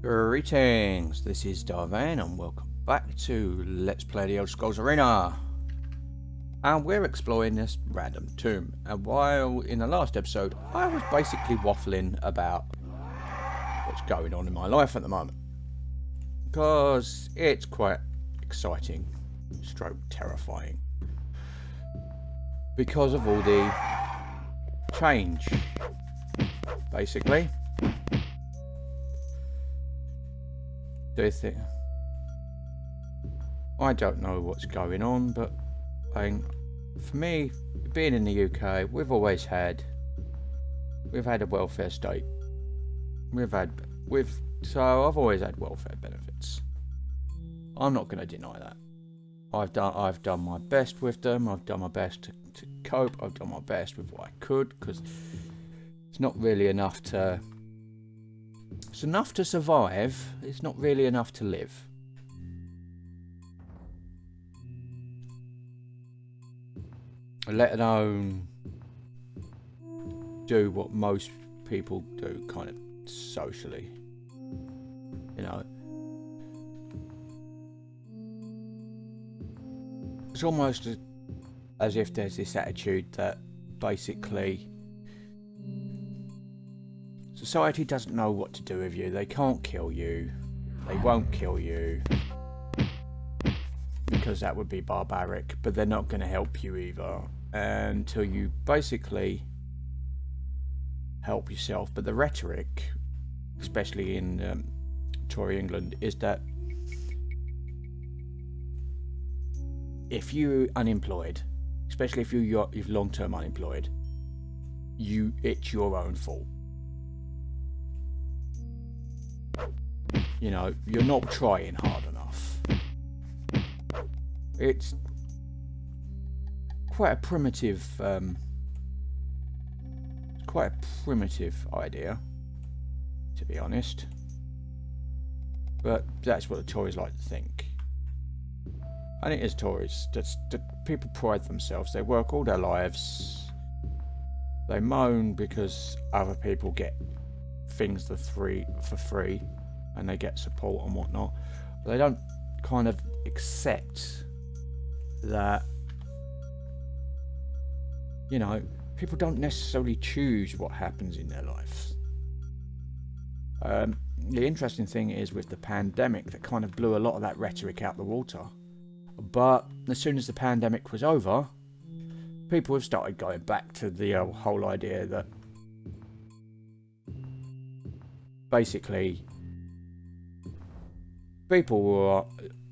Greetings, this is Vane and welcome back to Let's Play the Elder Scrolls Arena. And we're exploring this random tomb. And while in the last episode I was basically waffling about what's going on in my life at the moment, because it's quite exciting, stroke terrifying, because of all the change, basically. Do you think? I don't know what's going on, but for me, being in the UK, we've had a welfare state. So I've always had welfare benefits. I'm not going to deny that. I've done my best with them. I've done my best to cope. I've done my best with what I could, because it's not really enough to. It's enough to survive, it's not really enough to live. Let alone do what most people do, kind of socially. You know. It's almost as if there's this attitude that basically society doesn't know what to do with you. They can't kill you. They won't kill you. Because that would be barbaric. But they're not going to help you either. Until you basically help yourself. But the rhetoric, especially in Tory England, is that if you're unemployed, especially if you're long-term unemployed, it's your own fault. You know, you're not trying hard enough. It's quite a primitive, idea, to be honest. But that's what the Tories like to think. And it is Tories. That people pride themselves. They work all their lives. They moan because other people get things for free. And they get support and whatnot, but they don't kind of accept that, you know, people don't necessarily choose what happens in their lives. The interesting thing is with the pandemic, that kind of blew a lot of that rhetoric out the water. But as soon as the pandemic was over, people have started going back to the whole idea that basically people who are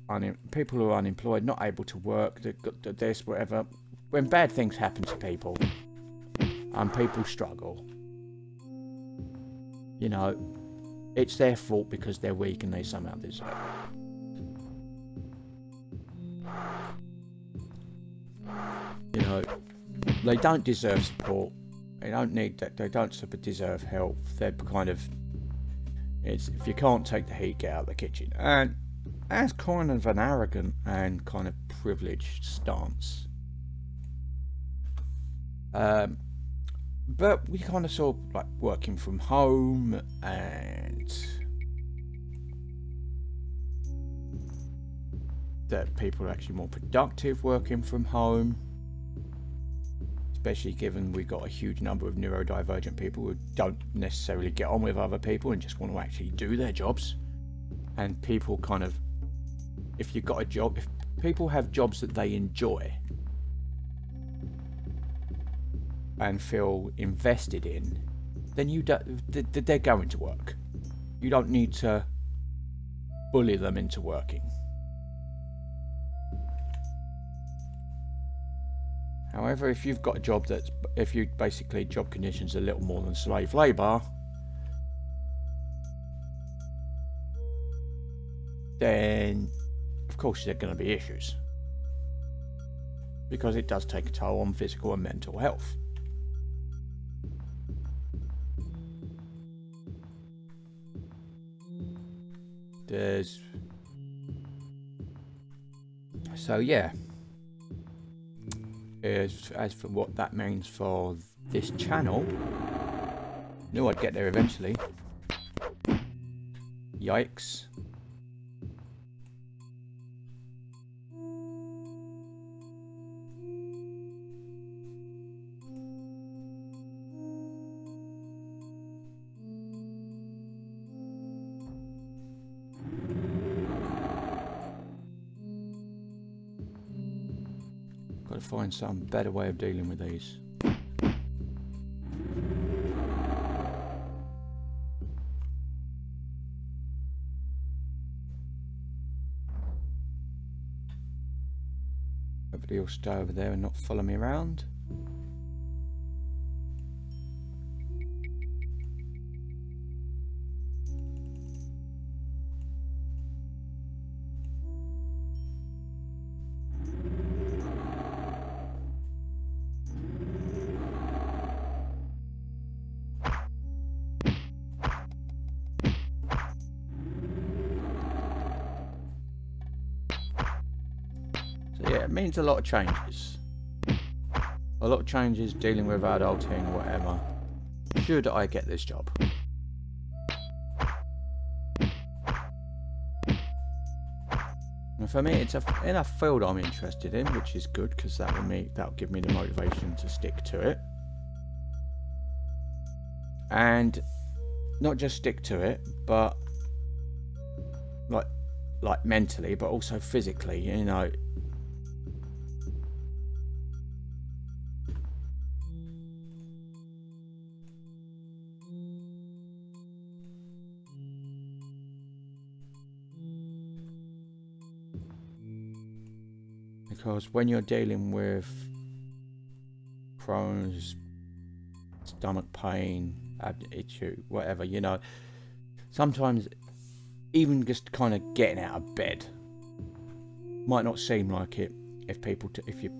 unemployed, not able to work, this, whatever. When bad things happen to people, and people struggle, you know, it's their fault because they're weak and they somehow deserve it. You know, they don't deserve support. They don't need that. They don't deserve help. They're kind of. It's if you can't take the heat, get out of the kitchen. And that's kind of an arrogant and kind of privileged stance. But we kind of saw like working from home and that people are actually more productive working from home. Especially given we've got a huge number of neurodivergent people who don't necessarily get on with other people and just want to actually do their jobs. And people kind of, if you've got a job, if people have jobs that they enjoy and feel invested in, then they're going to work. You don't need to bully them into working. However, if you've got a job if you basically job conditions are a little more than slave labour, then of course there are going to be issues. Because it does take a toll on physical and mental health. So yeah. As for what that means for this channel, knew I'd get there eventually. Yikes. Got to find some better way of dealing with these. Everybody will stay over there and not follow me around. Yeah, it means a lot of changes. A lot of changes dealing with adulting or whatever. Should I get this job? And for me, it's in a field I'm interested in, which is good because that'll give me the motivation to stick to it. And not just stick to it, but like mentally, but also physically, you know. Because when you're dealing with Crohn's, stomach pain, issue, whatever, you know, sometimes even just kind of getting out of bed might not seem like it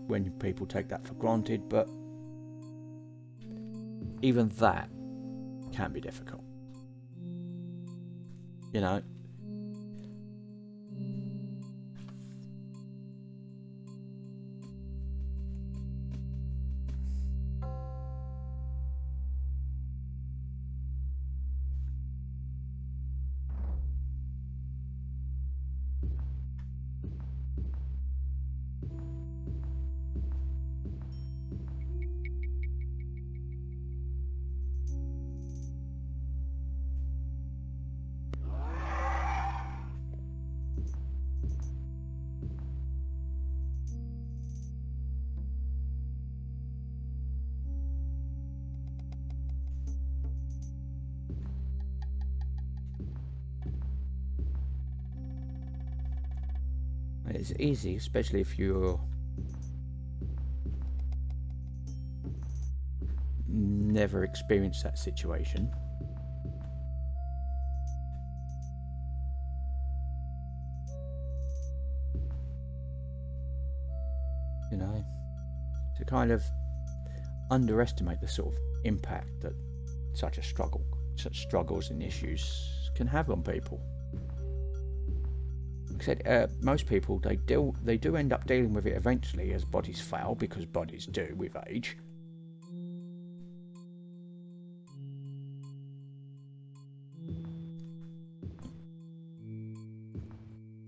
when people take that for granted, but even that can be difficult, you know. It's easy, especially if you're never experienced that situation. You know, to kind of underestimate the sort of impact that such struggles and issues can have on people. Like I said, most people they do end up dealing with it eventually as bodies fail, because bodies do with age.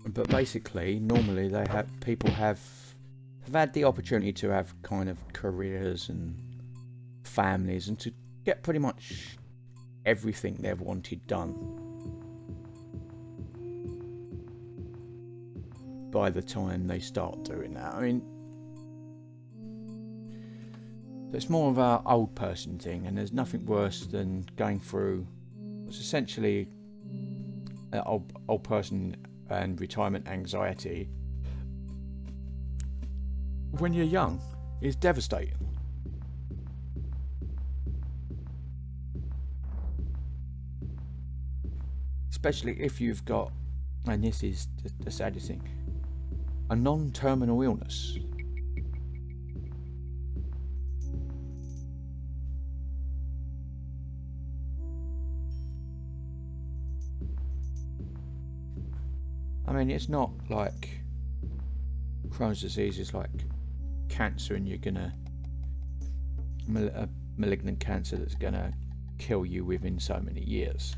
But basically, normally people have had the opportunity to have kind of careers and families and to get pretty much everything they've wanted done by the time they start doing that. I mean, it's more of an old person thing, and there's nothing worse than going through what's essentially old person and retirement anxiety when you're young. Is devastating. Especially if you've got, and this is the saddest thing, a non-terminal illness. I mean, it's not like Crohn's disease is like cancer and you're gonna a malignant cancer that's gonna kill you within so many years.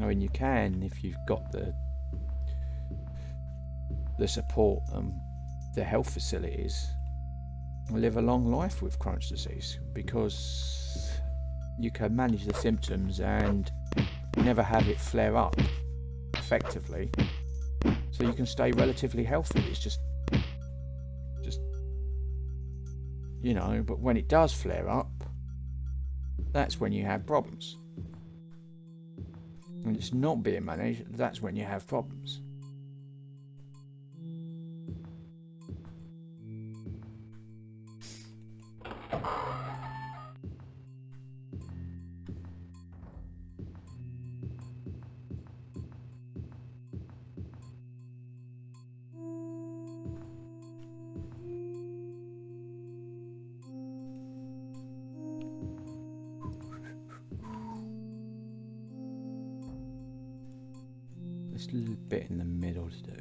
I mean, you can if you've got the support and the health facilities, live a long life with Crohn's disease, because you can manage the symptoms and never have it flare up effectively, so you can stay relatively healthy. It's just you know, but when it does flare up, that's when you have problems. And it's not being managed, that's when you have problems. There's a little bit in the middle to do.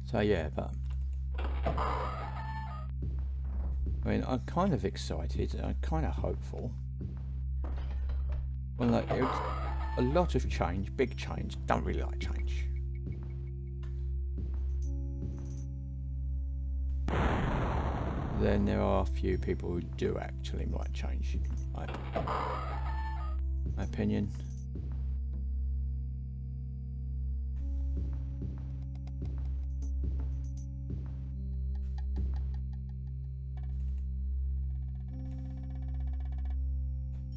So yeah, but I mean, I'm kind of excited. I'm kind of hopeful. Well, like, it's a lot of change, big change. Don't really like change. Then there are a few people who do actually like change, in my opinion.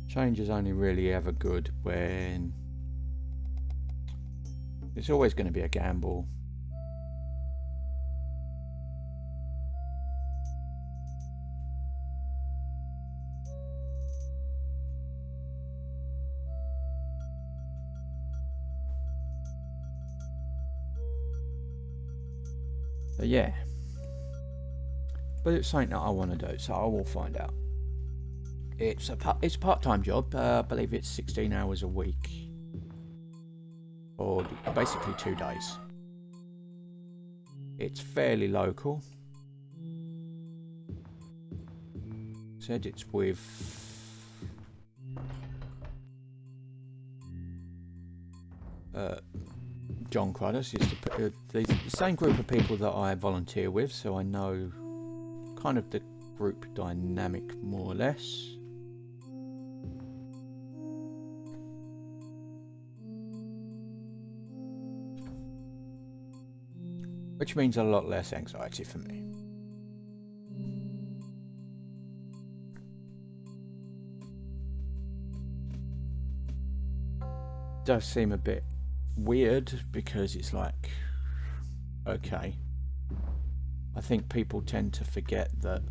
Change is only really ever good when it's always going to be a gamble. But yeah, but it's something that I want to do, so I will find out. It's a part-time job. I believe it's 16 hours a week, or basically 2 days. It's fairly local. Said it's with John Crudders. It's the same group of people that I volunteer with, so I know kind of the group dynamic more or less. Which means a lot less anxiety for me. Does seem a bit weird because it's like, okay, I think people tend to forget that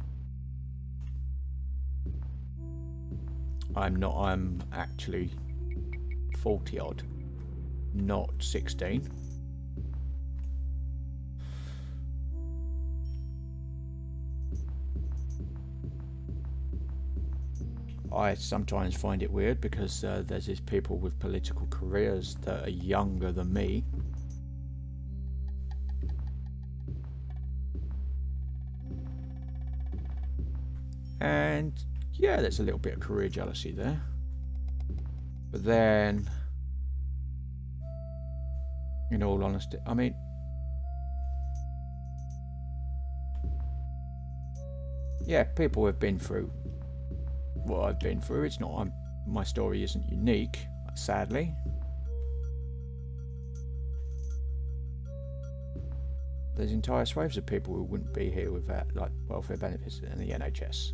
I'm actually 40 odd, not 16. I sometimes find it weird because there's these people with political careers that are younger than me. And yeah, there's a little bit of career jealousy there. But then, in all honesty, I mean, yeah, people have been through what I've been through. It's not, my story isn't unique, sadly. There's entire swathes of people who wouldn't be here without, like, welfare benefits and the NHS.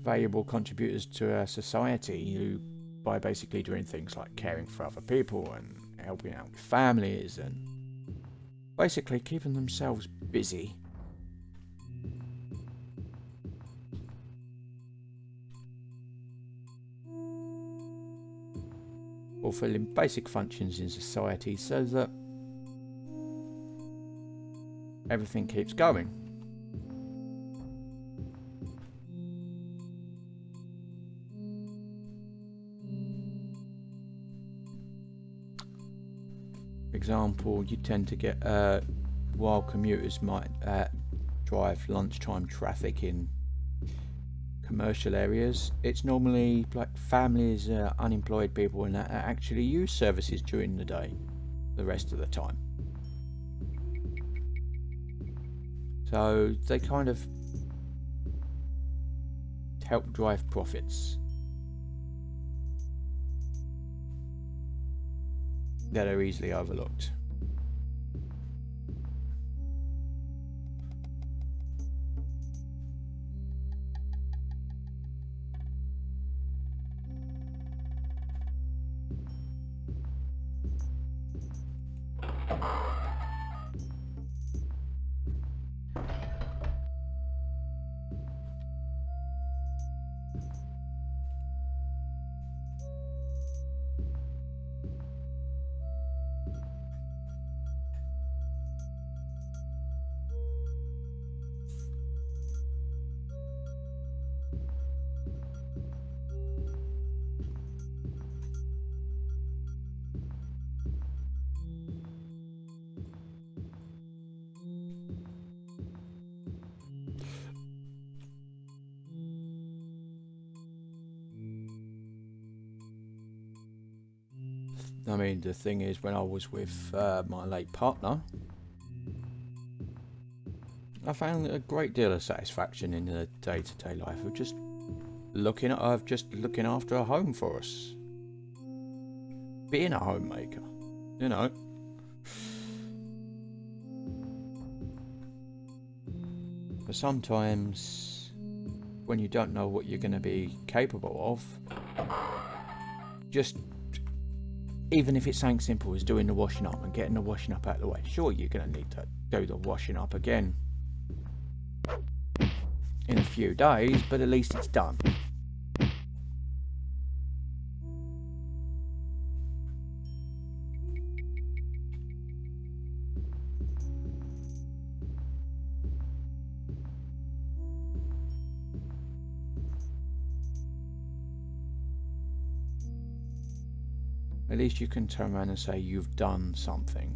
Valuable contributors to our society who, by basically doing things like caring for other people and helping out with families and basically keeping themselves busy. Fulfilling basic functions in society so that everything keeps going. example, you tend to get while commuters might drive lunchtime traffic in commercial areas, it's normally like families, unemployed people, and that actually use services during the day, the rest of the time. So they kind of help drive profits that are easily overlooked. I mean, the thing is, when I was with my late partner, I found a great deal of satisfaction in the day-to-day life of just looking after a home for us, being a homemaker, you know. But sometimes, when you don't know what you're going to be capable of, just even if it's something simple as doing the washing up and getting the washing up out of the way, sure, you're going to need to do the washing up again in a few days, but at least it's done. At least you can turn around and say you've done something.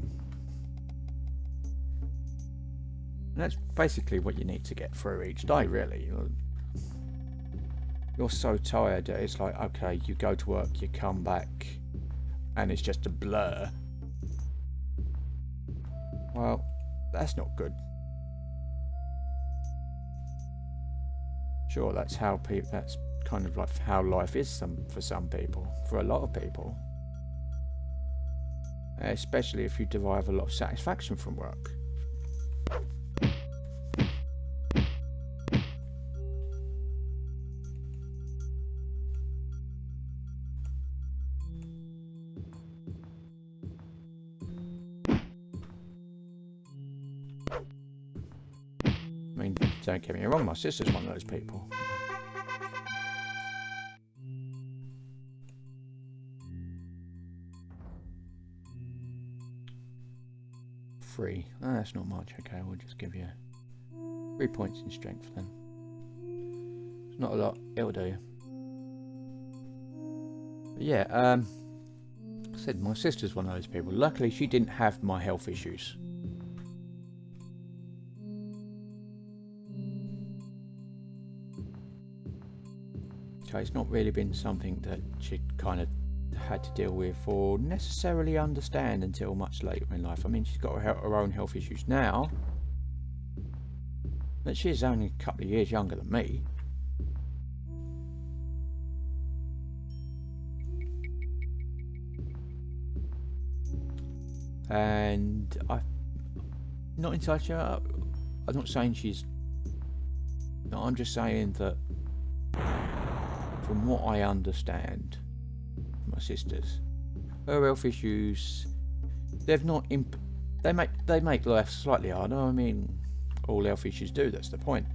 And that's basically what you need to get through each day, really. You're so tired that it's like, okay, you go to work, you come back, and it's just a blur. Well, that's not good. Sure, that's kind of like how life is for some people, for a lot of people. Especially if you derive a lot of satisfaction from work. I mean, don't get me wrong, my sister's one of those people. Three. Oh, that's not much. Okay, we'll just give you 3 points in strength then. It's not a lot. It'll do. But yeah, I said my sister's one of those people. Luckily, she didn't have my health issues. So it's not really been something that she kind of had to deal with or necessarily understand until much later in life. I mean, she's got her own health issues now, but she's only a couple of years younger than me. And I'm not entirely sure. I'm not saying she's. No, I'm just saying that from what I understand, my sisters, her health issues, they've not they make life slightly harder. I mean, all health issues do, that's the point.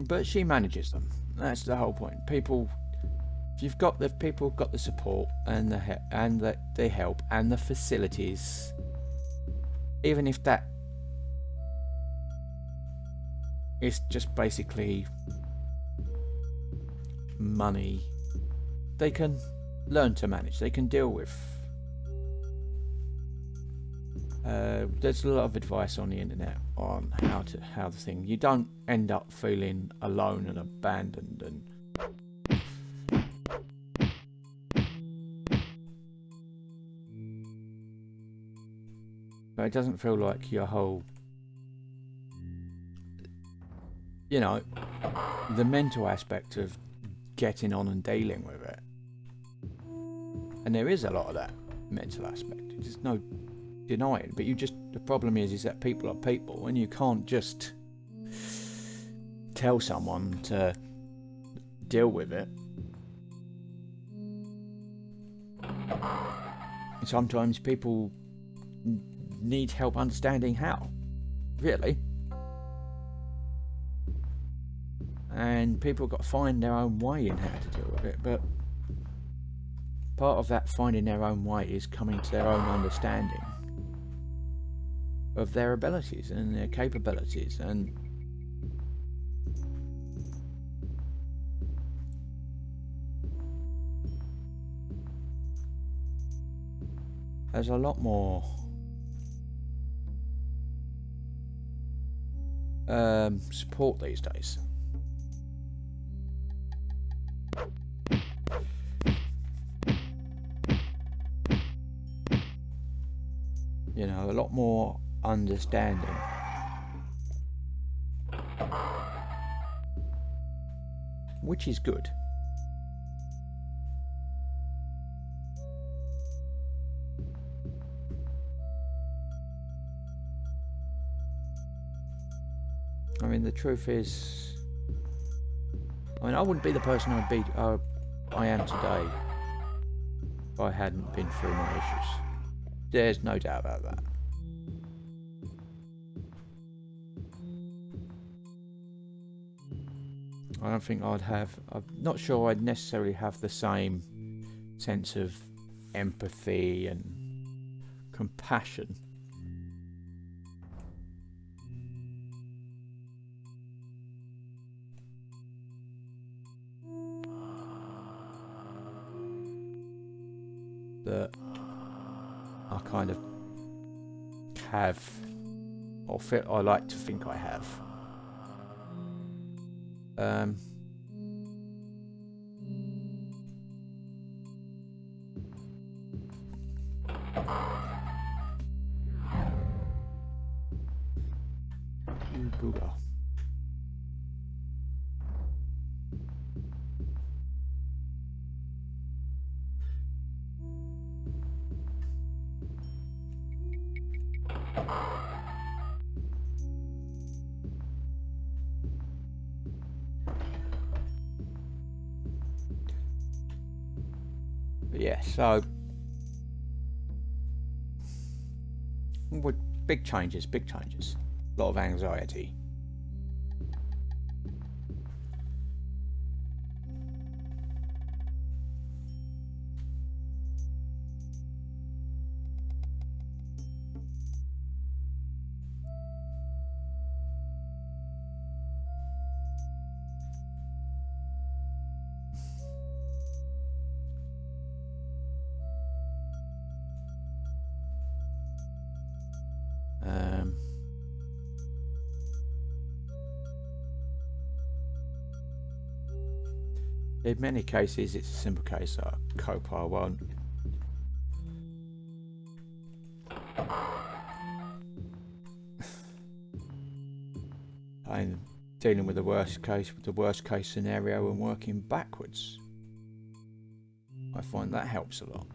But she manages them. That's the whole point. People, if you've got the support and the help and the facilities, even if that is just basically money they can learn to manage. They can deal with. There's a lot of advice on the internet on how the thing. You don't end up feeling alone and abandoned and. But it doesn't feel like your whole, you know, the mental aspect of getting on and dealing with it. And there is a lot of that mental aspect. There's no denying. But the problem is that people are people, and you can't just tell someone to deal with it. Sometimes people need help understanding how, really. And people have got to find their own way in how to deal with it. But part of that finding their own way is coming to their own understanding of their abilities and their capabilities. And there's a lot more support these days. You know, a lot more understanding. Which is good. I mean, the truth is, I wouldn't be the person I am today if I hadn't been through my issues. There's no doubt about that. I don't think I'm not sure I'd necessarily have the same sense of empathy and compassion. That I kind of have, or I like to think I have. Booga. Yeah, so big changes, a lot of anxiety. In many cases, it's a simple case of cope I won't. I'm dealing with the worst case scenario and working backwards. I find that helps a lot.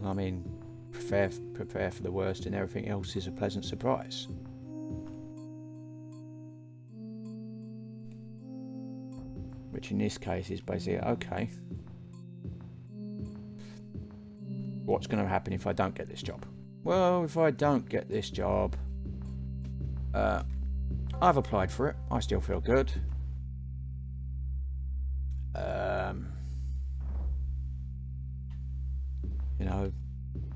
I mean, prepare for the worst, and everything else is a pleasant surprise. Which in this case is basically, okay, what's going to happen if I don't get this job? Well, if I don't get this job, I've applied for it. I still feel good. You know,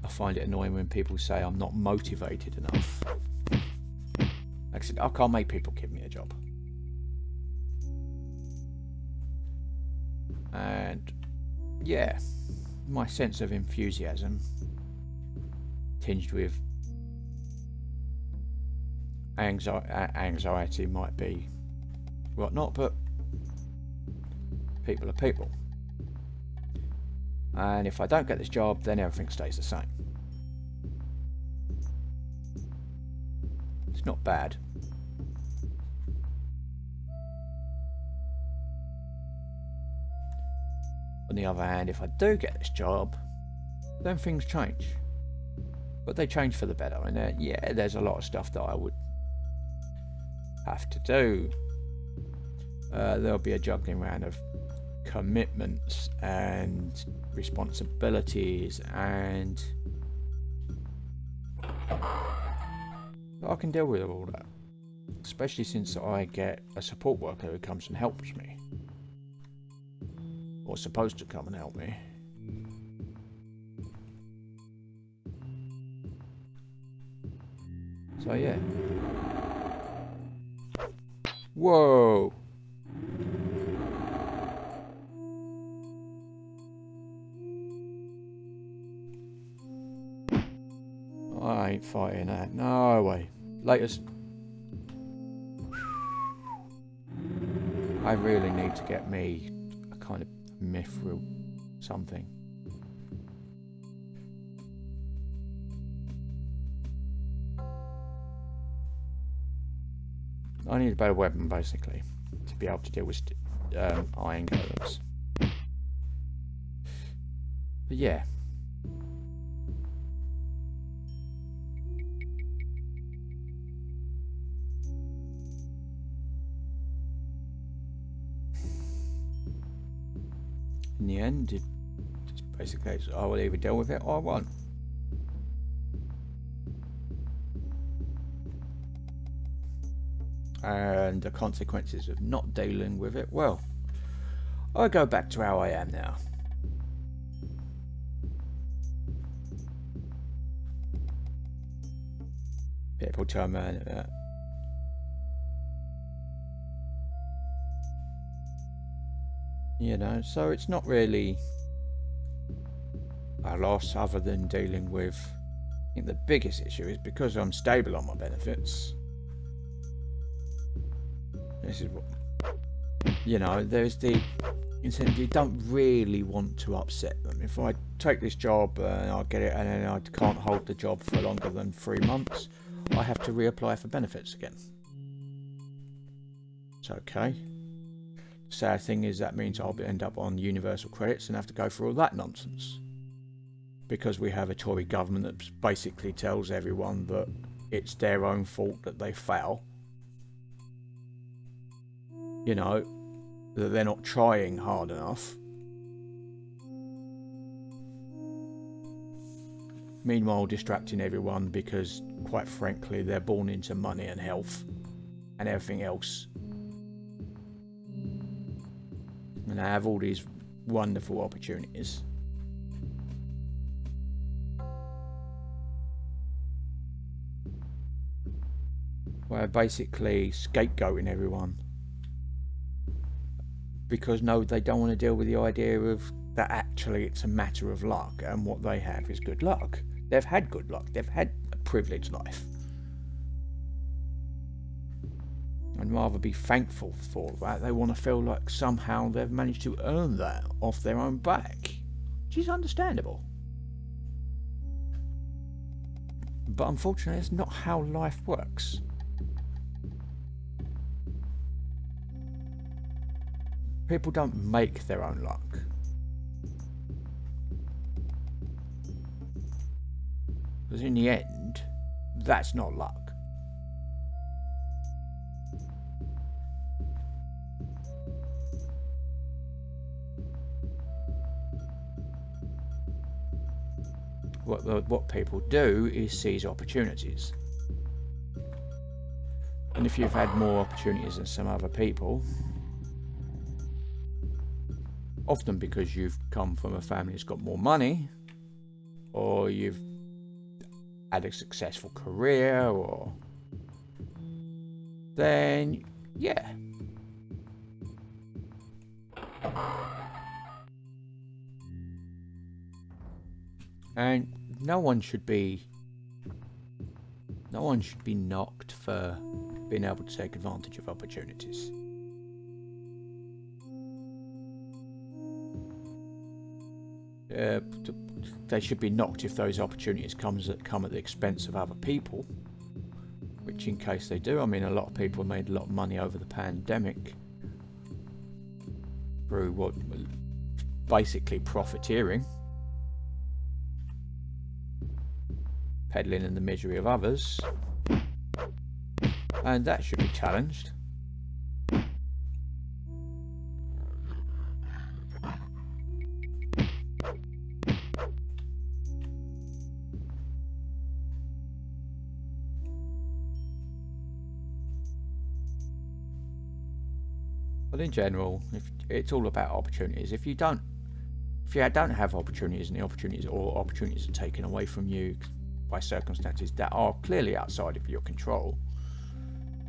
I find it annoying when people say I'm not motivated enough. Like I said, I can't make people give me a job. And yeah, my sense of enthusiasm tinged with anxiety might be whatnot, but people are people. And if I don't get this job, then everything stays the same. It's not bad. On the other hand, if I do get this job, then things change. But they change for the better. And yeah, there's a lot of stuff that I would have to do. There'll be a juggling round of commitments and responsibilities, and I can deal with all that, especially since I get a support worker who comes and helps me, or supposed to come and help me. So yeah. Whoa. I ain't fighting that. No way. Latest. I really need to get me a kind of mithril something. I need a better weapon, basically, to be able to deal with iron golems. But yeah. In the end, it just basically, I will either deal with it or I won't. And the consequences of not dealing with it, well, I go back to how I am now. People turn around at that. You know, so it's not really a loss other than dealing with, I think the biggest issue is because I'm stable on my benefits. This is what, you know, there's the incentive. You don't really want to upset them. If I take this job and I get it and then I can't hold the job for longer than 3 months, I have to reapply for benefits again. It's okay. The sad thing is that means I'll end up on universal credits and have to go through all that nonsense. Because we have a Tory government that basically tells everyone that it's their own fault that they fail. You know, that they're not trying hard enough. Meanwhile, distracting everyone because, quite frankly, they're born into money and health and everything else. And they have all these wonderful opportunities. We're basically scapegoating everyone. Because no, they don't want to deal with the idea of that actually it's a matter of luck, and what they have is good luck. They've had good luck. They've had a privileged life. And rather be thankful for that, they want to feel like somehow they've managed to earn that off their own back. Which is understandable. But unfortunately, it's not how life works. People don't make their own luck. Because in the end, that's not luck. What people do is seize opportunities. And if you've had more opportunities than some other people, often because you've come from a family that's got more money, or you've had a successful career, or then yeah. And no one should be knocked for being able to take advantage of opportunities. They should be knocked if those opportunities come at the expense of other people, which in case they do, I mean, a lot of people made a lot of money over the pandemic through what basically profiteering, peddling in the misery of others, and that should be challenged. But in general, it's all about opportunities. If you don't have opportunities, and the opportunities are taken away from you by circumstances that are clearly outside of your control,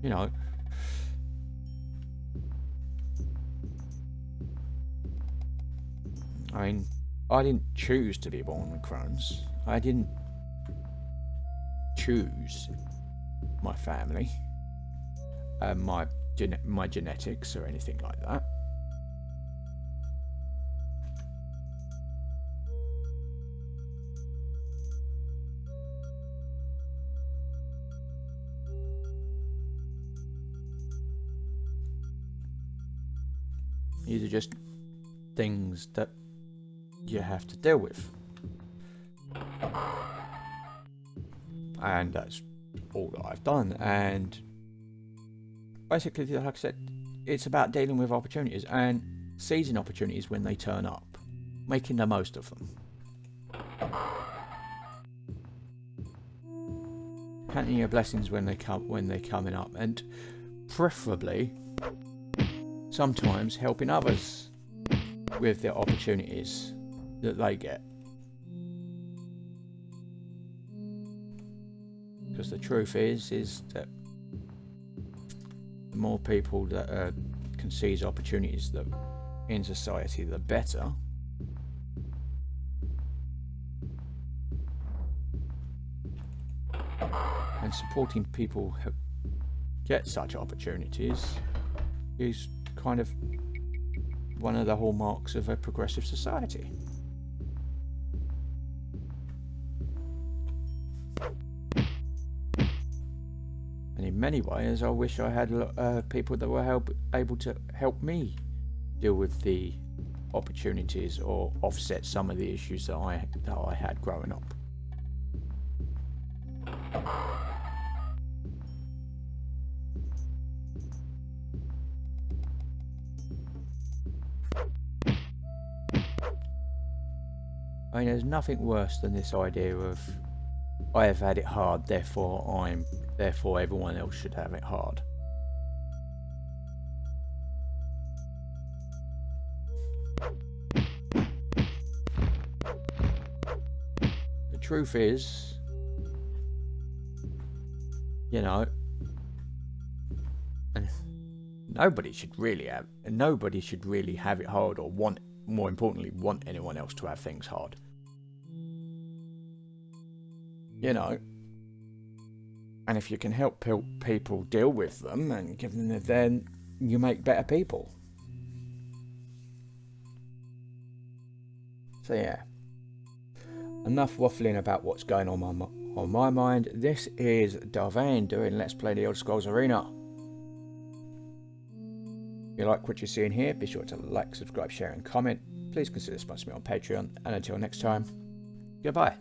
you know, I mean, I didn't choose to be born with Crohn's. I didn't choose my family, my genetics or anything like that. These are just things that you have to deal with. And that's all that I've done. And basically, like I said, it's about dealing with opportunities and seizing opportunities when they turn up, making the most of them. Counting your blessings when they're coming up, and preferably sometimes helping others with the opportunities that they get. Because the truth is that the more people that can seize opportunities that in society, the better. And supporting people who get such opportunities is kind of one of the hallmarks of a progressive society. And in many ways, I wish I had people that were able to help me deal with the opportunities or offset some of the issues that I had growing up. I mean, there's nothing worse than this idea of I have had it hard, therefore everyone else should have it hard. The truth is, you know, nobody should really have it hard, or more importantly, want anyone else to have things hard. You know, and if you can help people deal with them and give them, then you make better people. So yeah, enough waffling about what's going on my mind. This is Vane doing Let's Play the Elder Scrolls Arena. If you like what you're seeing here, be sure to like, subscribe, share and comment. Please consider sponsoring me on Patreon, and until next time, goodbye.